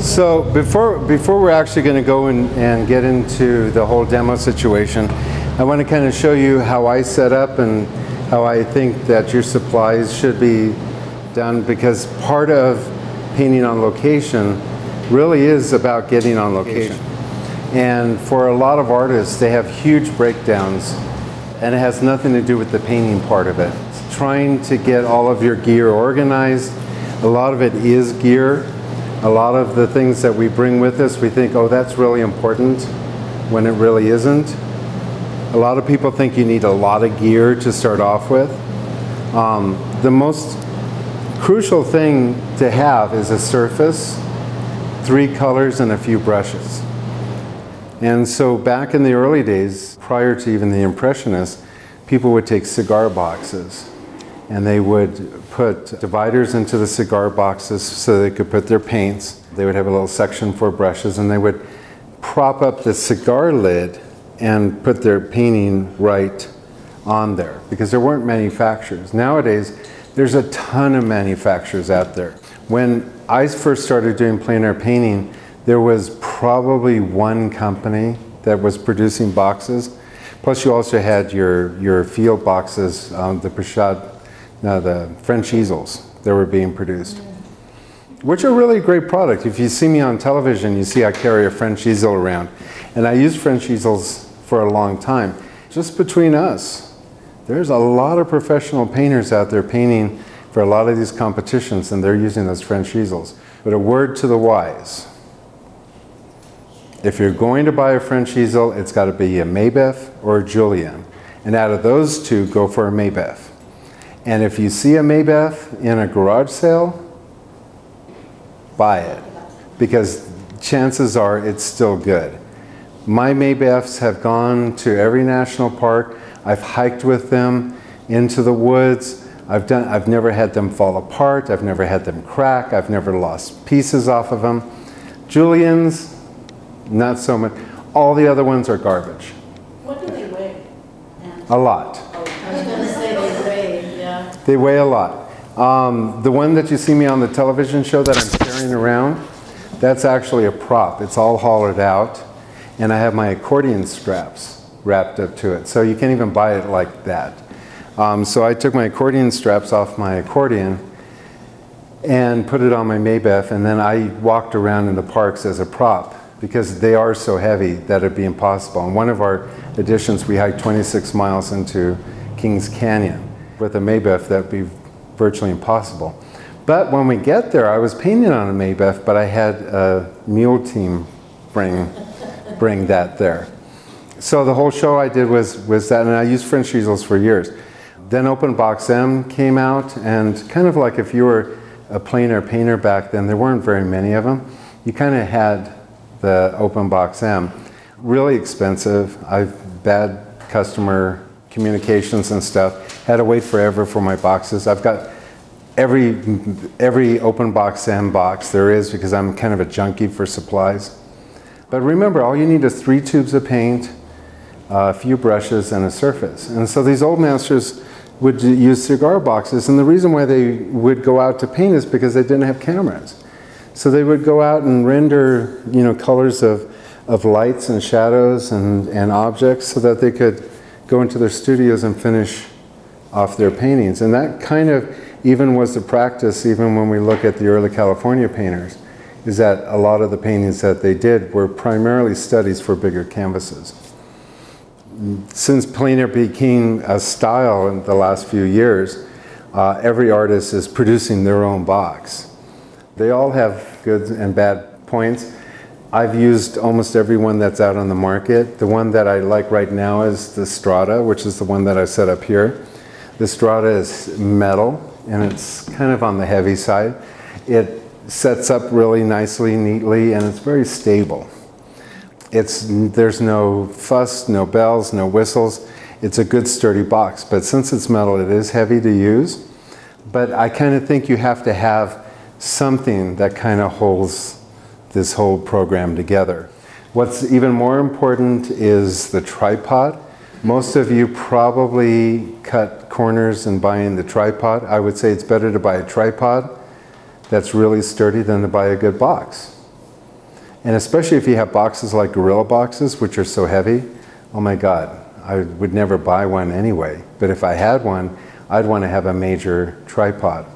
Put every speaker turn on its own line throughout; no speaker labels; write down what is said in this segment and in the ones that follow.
So before we're actually going to go and get into the whole demo situation, I want to kind of show you how I set up and how I think that your supplies should be done, because part of painting on location really is about getting on location. And for a lot of artists, they have huge breakdowns, and it has nothing to do with the painting part of it. It's trying to get all of your gear organized. A lot of it is gear. A lot of the things that we bring with us, we think, oh, that's really important, when it really isn't. A lot of people think you need a lot of gear to start off with. The most crucial thing to have is a surface, 3 colors, and a few brushes. And so back in the early days, prior to even the Impressionists, people would take cigar boxes and they would put dividers into the cigar boxes so they could put their paints. They would have a little section for brushes, and they would prop up the cigar lid and put their painting right on there, because there weren't manufacturers. Nowadays, there's a ton of manufacturers out there. When I first started doing plein air painting, there was probably 1 company that was producing boxes. Plus you also had your field boxes, the French easels that were being produced, which are really a great product. If you see me on television, you see I carry a French easel around. And I used French easels for a long time. Just between us, there's a lot of professional painters out there painting for a lot of these competitions, and they're using those French easels. But a word to the wise: if you're going to buy a French easel, it's got to be a Maybeth or a Julian. And out of those 2, go for a Maybeth. And if you see a Maybeth in a garage sale, buy it, because chances are it's still good. My Maybeths have gone to every national park. I've hiked with them into the woods. I've never had them fall apart. I've never had them crack. I've never lost pieces off of them. Julians, not so much. All the other ones are garbage.
What do they weigh?
A lot.
Oh, I was going to say they weigh, yeah.
They weigh a lot. The one that you see me on the television show that I'm carrying around, that's actually a prop. It's all hollowed out, and I have my accordion straps wrapped up to it. So you can't even buy it like that. So I took my accordion straps off my accordion and put it on my Maybeth, and then I walked around in the parks as a prop, because they are so heavy that it'd be impossible. In one of our editions, we hiked 26 miles into Kings Canyon. With a Maybeth, that'd be virtually impossible. But when we get there, I was painting on a Maybeth, but I had a mule team bring that there. So the whole show I did was that, and I used French easels for years. Then Open Box M came out, and kind of like if you were a plein air painter back then, there weren't very many of them. You kind of had the Open Box M. Really expensive. I've bad customer communications and stuff. Had to wait forever for my boxes. I've got every Open Box M box there is, because I'm kind of a junkie for supplies. But remember, all you need is 3 tubes of paint, a few brushes, and a surface. And so these old masters would use cigar boxes, and the reason why they would go out to paint is because they didn't have cameras. So they would go out and render, colors of lights and shadows and objects, so that they could go into their studios and finish off their paintings. And that kind of even was the practice, even when we look at the early California painters, is that a lot of the paintings that they did were primarily studies for bigger canvases. Since plein air became a style in the last few years, every artist is producing their own box. They all have good and bad points. I've used almost every one that's out on the market. The one that I like right now is the Strata, which is the one that I set up here. The Strata is metal, and it's kind of on the heavy side. It sets up really nicely, neatly, and it's very stable. There's no fuss, no bells, no whistles. It's a good sturdy box, but since it's metal, it is heavy to use. But I kind of think you have to have something that kind of holds this whole program together. What's even more important is the tripod. Most of you probably cut corners in buying the tripod. I would say it's better to buy a tripod that's really sturdy than to buy a good box. And especially if you have boxes like Gorilla boxes, which are so heavy, oh my God, I would never buy one anyway. But if I had one, I'd want to have a major tripod.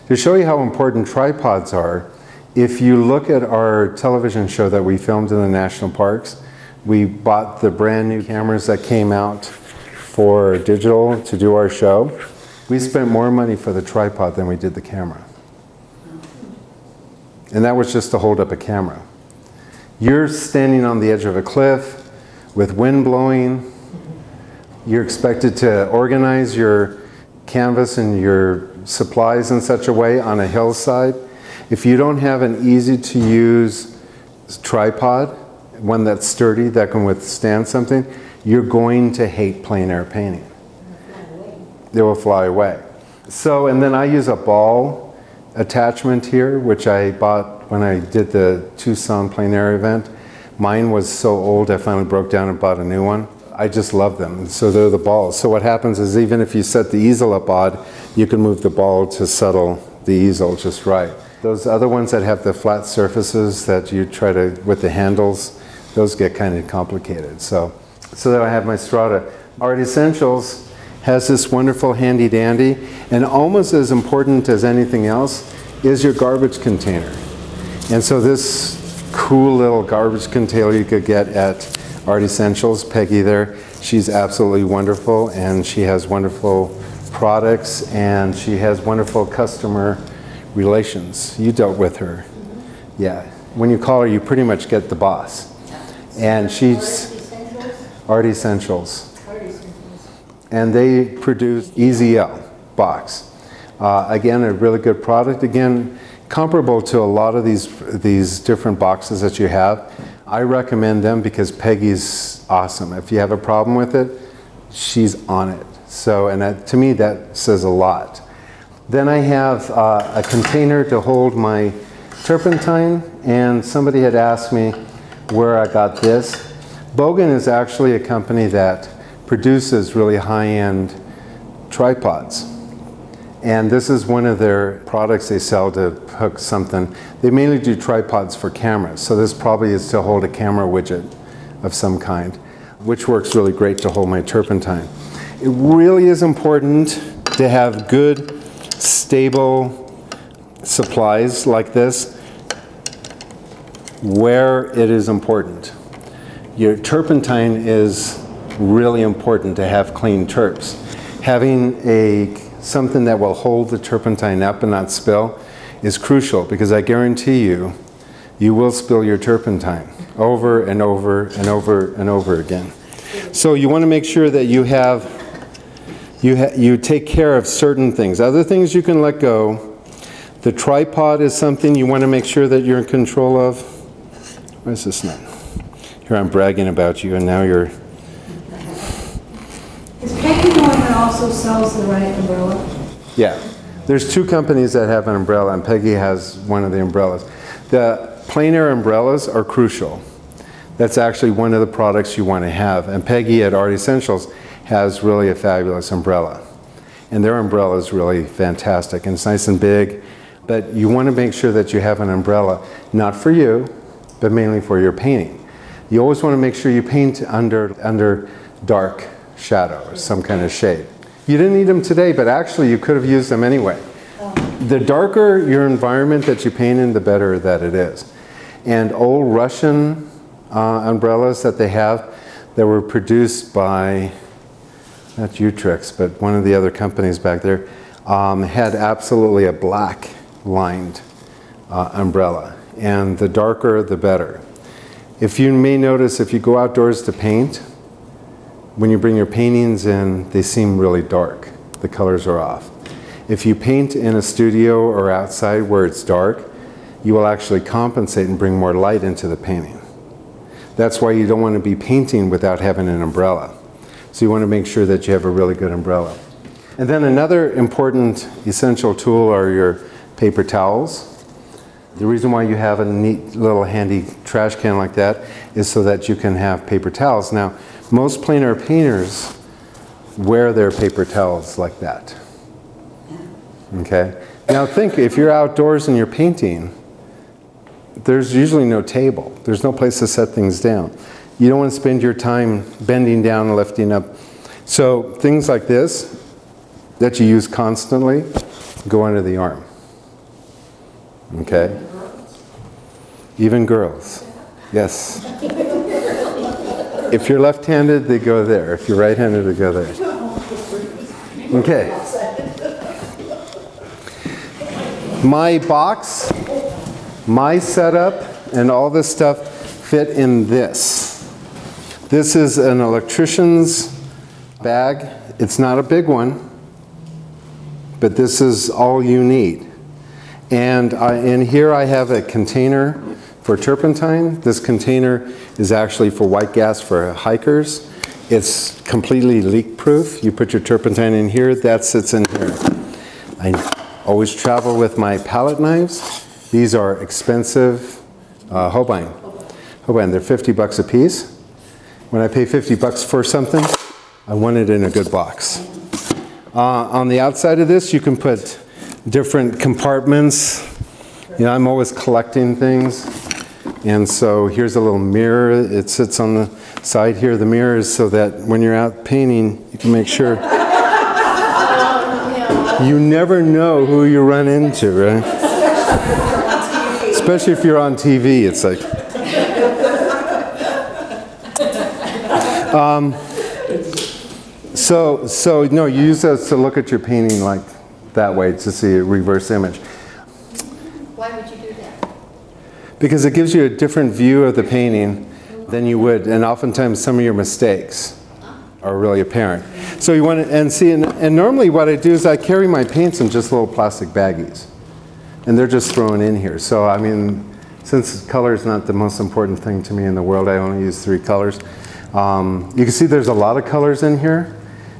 To show you how important tripods are, if you look at our television show that we filmed in the national parks, we bought the brand new cameras that came out for digital to do our show. We spent more money for the tripod than we did the camera. And that was just to hold up a camera. You're standing on the edge of a cliff with wind blowing. You're expected to organize your canvas and your supplies in such a way on a hillside. If you don't have an easy to use tripod, one that's sturdy, that can withstand something, you're going to hate plein air painting. They will fly away. So, and then I use a ball attachment here, which I bought when I did the Tucson plein air event. Mine was so old, I finally broke down and bought a new one. I just love them, and so they're the balls. So what happens is even if you set the easel up odd, you can move the ball to settle the easel just right. Those other ones that have the flat surfaces that you try to, with the handles, those get kind of complicated. So there I have my Strata. Art Essentials has this wonderful handy dandy, and almost as important as anything else is your garbage container. And so this cool little garbage container you could get at Art Essentials, Peggy there, she's absolutely wonderful, and she has wonderful products, and she has wonderful customer relations. You dealt with her. Yeah. When you call her, you pretty much get the boss. And she's Art Essentials. And they produce EZL box. Again, a really good product. Again, comparable to a lot of these different boxes that you have. I recommend them because Peggy's awesome. If you have a problem with it, she's on it. So, and that, to me, that says a lot. Then I have a container to hold my turpentine, and somebody had asked me where I got this. Baumann is actually a company that produces really high-end tripods. And this is one of their products they sell to hook something. They mainly do tripods for cameras, so this probably is to hold a camera widget of some kind, which works really great to hold my turpentine. It really is important to have good, stable supplies like this where it is important. Your turpentine is really important to have clean turps. Having something that will hold the turpentine up and not spill is crucial, because I guarantee you, you will spill your turpentine over and over and over and over again. So you want to make sure that you take care of certain things. Other things you can let go. The tripod is something you want to make sure that you're in control of. Where's this now? Here I'm bragging about you, and now you're...
Is Peggy the one that also sells the right umbrella?
Yeah. There's two companies that have an umbrella, and Peggy has one of the umbrellas. The plein air umbrellas are crucial. That's actually one of the products you want to have. And Peggy at Art Essentials has really a fabulous umbrella. And their umbrella is really fantastic, and it's nice and big. But you want to make sure that you have an umbrella, not for you, but mainly for your painting. You always want to make sure you paint under dark shadow or some kind of shade. You didn't need them today, but actually you could have used them anyway. The darker your environment that you paint in, the better that it is. And old Russian umbrellas that they have that were produced by, not Utrecht, but one of the other companies back there, had absolutely a black lined umbrella. And the darker, the better. If you may notice, if you go outdoors to paint, when you bring your paintings in, they seem really dark. The colors are off. If you paint in a studio or outside where it's dark, you will actually compensate and bring more light into the painting. That's why you don't want to be painting without having an umbrella. So you want to make sure that you have a really good umbrella. And then another important essential tool are your paper towels. The reason why you have a neat little handy trash can like that is so that you can have paper towels. Now, Most plein air painters wear their paper towels like that. Okay? Now think, if you're outdoors and you're painting, there's usually no table. There's no place to set things down. You don't want to spend your time bending down and lifting up. So things like this that you use constantly go under the arm. Okay? Even girls. Yes. If you're left-handed, they go there. If you're right-handed, they go there. Okay. My box, my setup, and all this stuff fit in this. This is an electrician's bag. It's not a big one, but this is all you need. And in here I have a container for turpentine. This container is actually for white gas for hikers. It's completely leak-proof. You put your turpentine in here, that sits in here. I always travel with my palette knives. These are expensive Holbein. They're 50 bucks a piece. When I pay 50 bucks for something, I want it in a good box. On the outside of this, you can put different compartments. You know, I'm always collecting things. And so here's a little mirror. It sits on the side here. The mirror is so that when you're out painting, you can make sure. You never know who you run into, right? Especially if you're on TV, it's like. So no, you use those to look at your painting like that way to see a reverse image.
Why would you do that?
Because it gives you a different view of the painting than you would, and oftentimes some of your mistakes are really apparent. So you want to, and see, and normally what I do is I carry my paints in just little plastic baggies. And they're just thrown in here. So I mean, since color is not the most important thing to me in the world, I only use 3 colors. You can see there's a lot of colors in here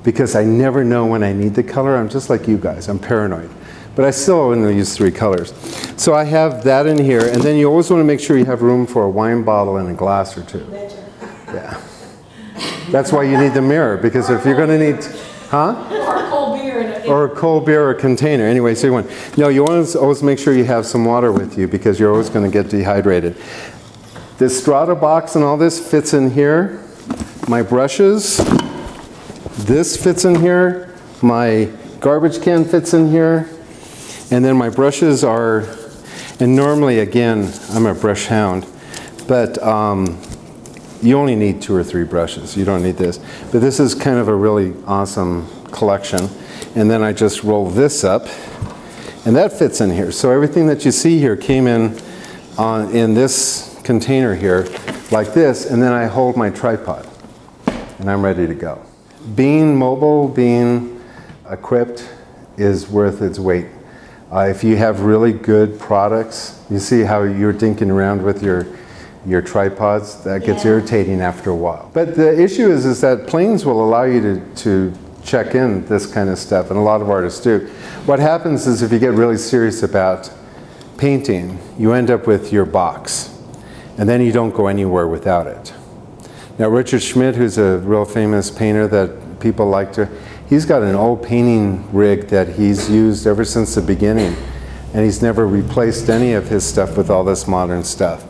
because I never know when I need the color. I'm just like you guys, I'm paranoid. But I still only use 3 colors. So I have that in here, and then you always want to make sure you have room for a wine bottle and a glass or 2. Yeah. That's why you need the mirror, because if you're going to need, huh?
Or a cold beer.
Or a cold beer or a container. Anyway, so you want, no, you want to always make sure you have some water with you because you're always going to get dehydrated. This Strata box and all this fits in here. My brushes, this fits in here. My garbage can fits in here. And then my brushes are, and normally, again, I'm a brush hound, but you only need 2 or 3 brushes. You don't need this. But this is kind of a really awesome collection. And then I just roll this up, and that fits in here. So everything that you see here came in this container here, like this, and then I hold my tripod, and I'm ready to go. Being mobile, being equipped is worth its weight. If you have really good products, you see how you're dinking around with your tripods, that gets irritating after a while. But the issue is that planes will allow you to check in this kind of stuff, and a lot of artists do. What happens is if you get really serious about painting, you end up with your box, and then you don't go anywhere without it. Now Richard Schmidt, who's a real famous painter that people like to, he's got an old painting rig that he's used ever since the beginning, and he's never replaced any of his stuff with all this modern stuff.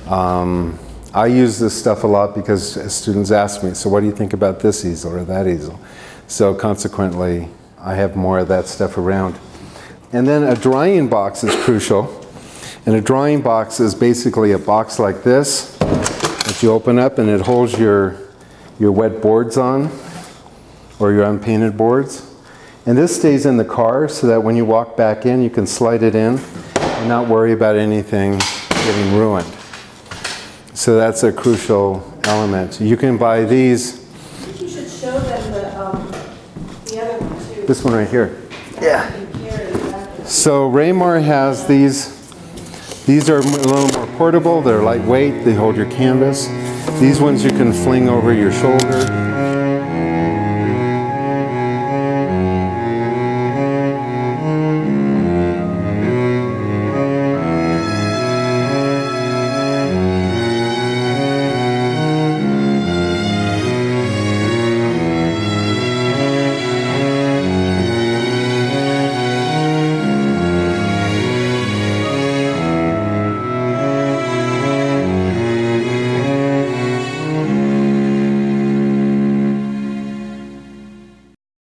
I use this stuff a lot because students ask me, so what do you think about this easel or that easel? So consequently, I have more of that stuff around. And then a drying box is crucial. And a drying box is basically a box like this that you open up, and it holds your wet boards on, or your unpainted boards. And this stays in the car so that when you walk back in, you can slide it in and not worry about anything getting ruined. So that's a crucial element. You can buy these.
You should show them the other one too.
This one right here. Yeah. So Raymar has these. These are a little more portable. They're lightweight. They hold your canvas. These ones you can fling over your shoulder.